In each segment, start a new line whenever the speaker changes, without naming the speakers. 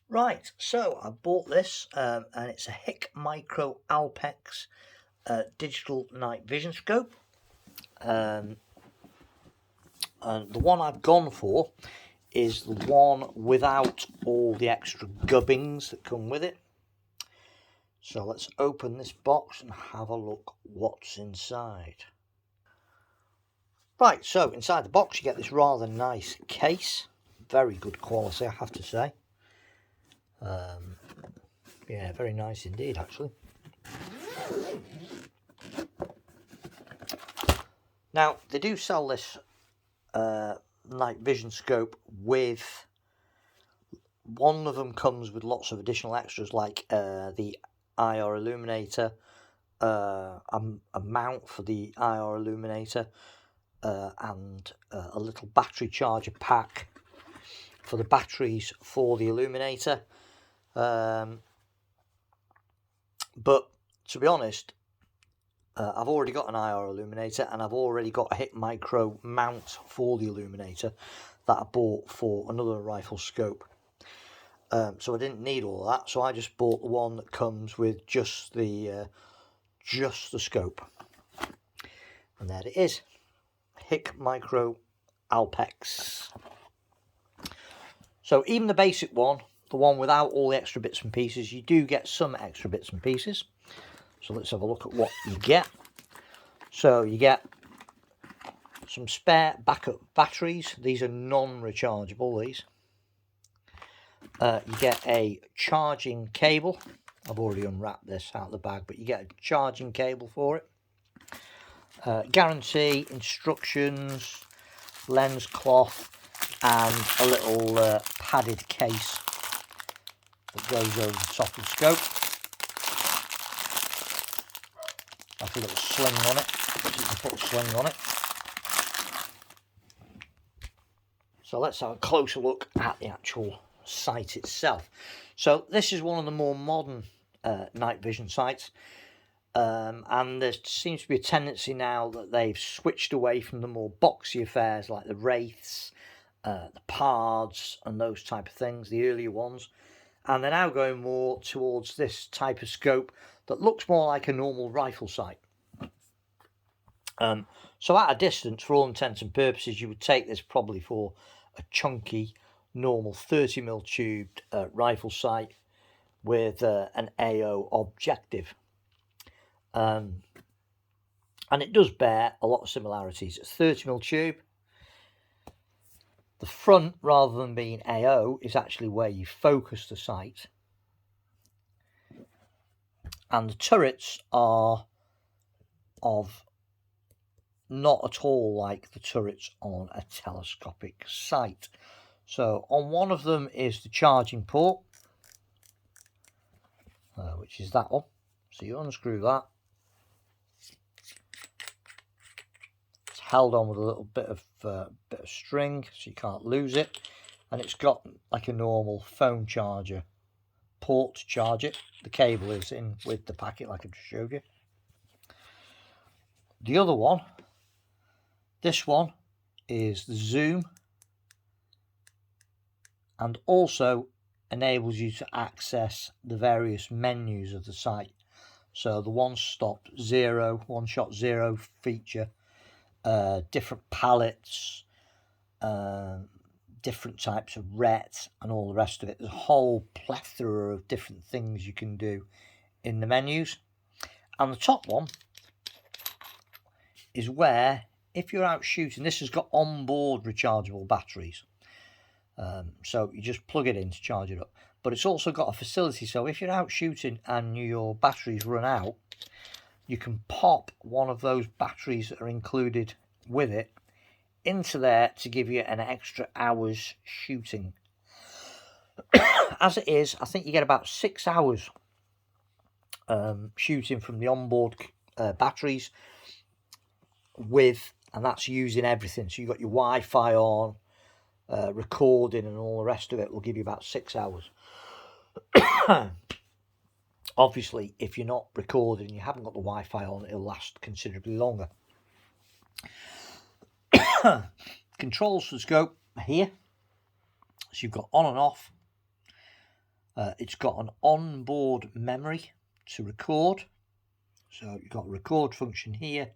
Right, so I bought this and it's a Hikmicro Alpex digital night vision scope. And the one I've gone for is the one without all the extra gubbins that come with it. So let's open this box and have a look what's inside. Right, so inside the box you get this rather nice case. Very good quality, I have to say. Yeah, very nice indeed, actually. Now, they do sell this night vision scope with, one of them comes with lots of additional extras like the IR illuminator, a mount for the IR illuminator, and a little battery charger pack for the batteries for the illuminator. But to be honest, I've already got an IR illuminator and I've already got a Hikmicro mount for the illuminator that I bought for another rifle scope. So I didn't need all that, so I just bought the one that comes with just the scope. And there it is, Hikmicro Alpex. So even the basic one, the one without all the extra bits and pieces, you do get some extra bits and pieces. So let's have a look at what you get. So you get some spare backup batteries. These are non-rechargeable, these. You get a charging cable. I've already unwrapped this out of the bag, but you get a charging cable for it. Guarantee, instructions, lens cloth, and a little padded case that goes over the top of the scope. That's a little sling on it, so you can put a sling on it. So let's have a closer look at the actual sight itself. So this is one of the more modern night vision sights, and there seems to be a tendency now that they've switched away from the more boxy affairs like the Wraiths, the Pards and those type of things, the earlier ones, and they're now going more towards this type of scope that looks more like a normal rifle sight. So at a distance, for all intents and purposes, you would take this probably for a chunky normal 30mm tubed rifle sight with an AO objective, and it does bear a lot of similarities. It's 30mm tube. The front, rather than being AO, is actually where you focus the sight, and the turrets are of not at all like the turrets on a telescopic sight. So on one of them is the charging port, which is that one. So you unscrew that. It's held on with a little bit of string so you can't lose it, and it's got like a normal phone charger port to charge it. The cable is in with the packet like I just showed you. The other one, this one, is the zoom, and also enables you to access the various menus of the site. So the one-shot zero feature, different palettes, different types of RET and all the rest of it. There's a whole plethora of different things you can do in the menus. And the top one is where, if you're out shooting, this has got onboard rechargeable batteries. So you just plug it in to charge it up. But it's also got a facility, so if you're out shooting and your batteries run out, you can pop one of those batteries that are included with it into there to give you an extra hour's shooting. As it is, I think you get about 6 hours shooting from the onboard batteries and that's using everything. So you've got your Wi-Fi on, recording and all the rest of it will give you about 6 hours. Obviously, if you're not recording, you haven't got the Wi-Fi on, it'll last considerably longer. Controls for the scope are here. So you've got on and off. It's got an onboard memory to record. So you've got a record function here.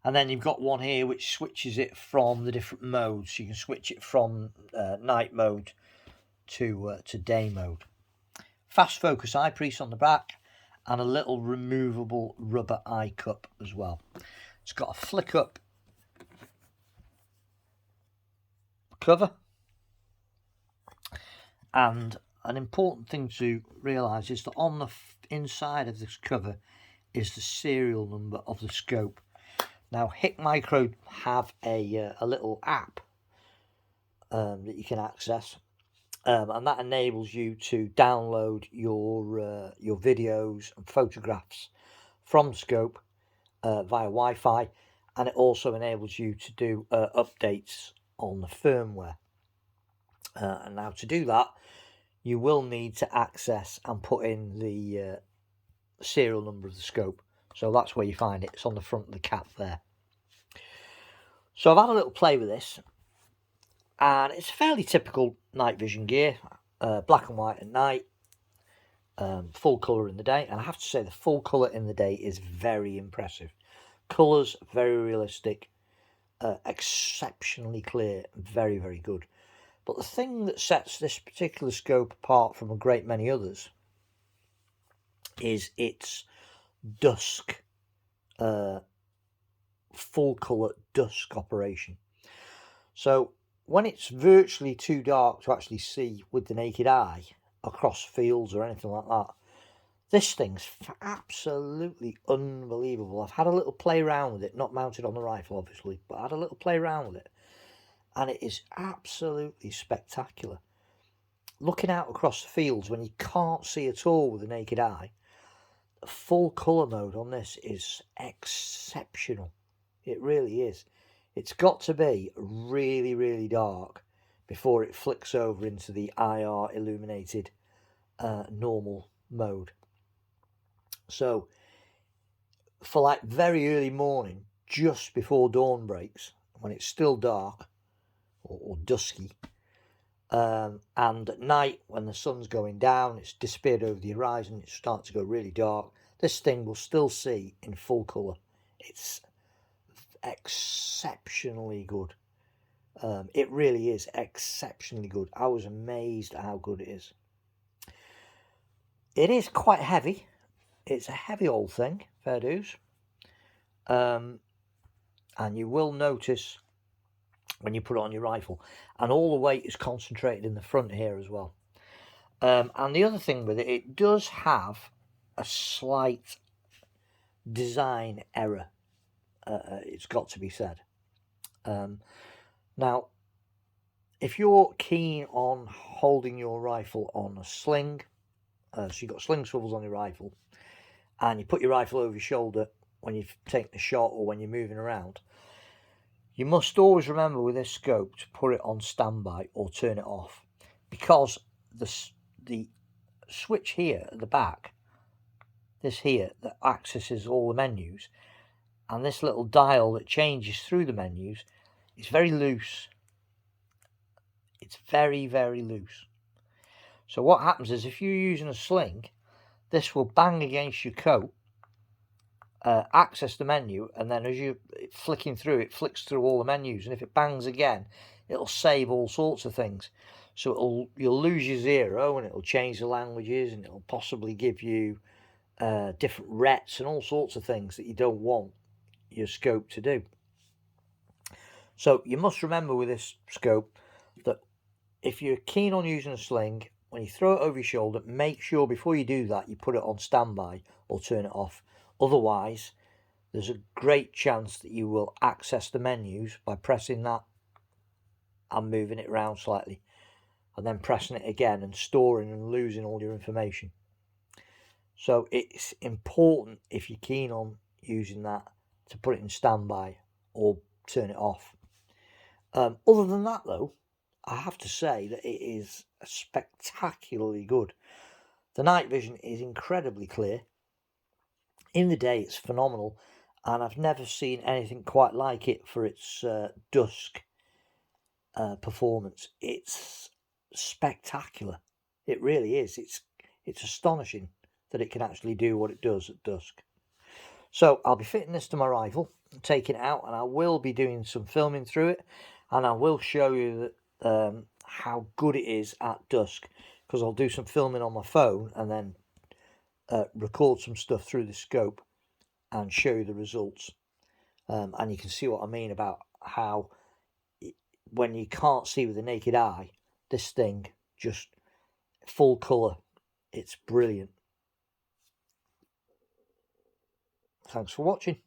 And then you've got one here which switches it from the different modes. So you can switch it from night mode to day mode. Fast focus eyepiece on the back, and a little removable rubber eye cup as well. It's got a flick up cover, and an important thing to realise is that on the inside of this cover is the serial number of the scope. Now Hikmicro have a little app that you can access, and that enables you to download your videos and photographs from the scope via Wi-Fi, and it also enables you to do updates on the firmware. And now to do that, you will need to access and put in the serial number of the scope. So that's where you find it. It's on the front of the cap there. So I've had a little play with this, and it's fairly typical night vision gear, black and white at night, full colour in the day. And I have to say the full colour in the day is very impressive. Colours very realistic, exceptionally clear, very, very good. But the thing that sets this particular scope apart from a great many others is its dusk, full colour dusk operation. So when it's virtually too dark to actually see with the naked eye across fields or anything like that, this thing's absolutely unbelievable. I've had a little play around with it, not mounted on the rifle obviously, but I had a little play around with it, and it is absolutely spectacular. Looking out across the fields when you can't see at all with the naked eye, the full colour mode on this is exceptional. It really is. It's got to be really, really dark before it flicks over into the IR illuminated normal mode. So for like very early morning, just before dawn breaks, when it's still dark or dusky, and at night when the sun's going down, it's disappeared over the horizon, it's starting to go really dark, this thing will still see in full colour. It's exceptionally good. It really is exceptionally good. I was amazed at how good it is. It is quite heavy. It's a heavy old thing, fair dues. And you will notice when you put it on your rifle, and all the weight is concentrated in the front here as well. And the other thing with it, it does have a slight design error. It's got to be said. Now, if you're keen on holding your rifle on a sling, so you've got sling swivels on your rifle, and you put your rifle over your shoulder when you've taken the shot or when you're moving around, you must always remember with this scope to put it on standby or turn it off, because the switch here at the back, this here that accesses all the menus, and this little dial that changes through the menus, is very loose. It's very, very loose. So what happens is if you're using a sling, this will bang against your coat, access the menu, and then as you're flicking through, it flicks through all the menus, and if it bangs again, it'll save all sorts of things. So you'll lose your zero, and it'll change the languages, and it'll possibly give you different rets and all sorts of things that you don't want your scope to do. So you must remember with this scope that if you're keen on using a sling, when you throw it over your shoulder, make sure before you do that you put it on standby or turn it off. Otherwise, there's a great chance that you will access the menus by pressing that and moving it around slightly, and then pressing it again and storing and losing all your information. So it's important, if you're keen on using that, to put it in standby or turn it off. Other than that though, I have to say that it is spectacularly good. The night vision is incredibly clear. In the day it's phenomenal, and I've never seen anything quite like it for its dusk performance. It's spectacular. It really is. It's astonishing that it can actually do what it does at dusk. So I'll be fitting this to my rifle, taking it out, and I will be doing some filming through it, and I will show you that how good it is at dusk, because I'll do some filming on my phone and then record some stuff through the scope and show you the results. And you can see what I mean about how when you can't see with the naked eye, this thing just full colour. It's brilliant. Thanks for watching.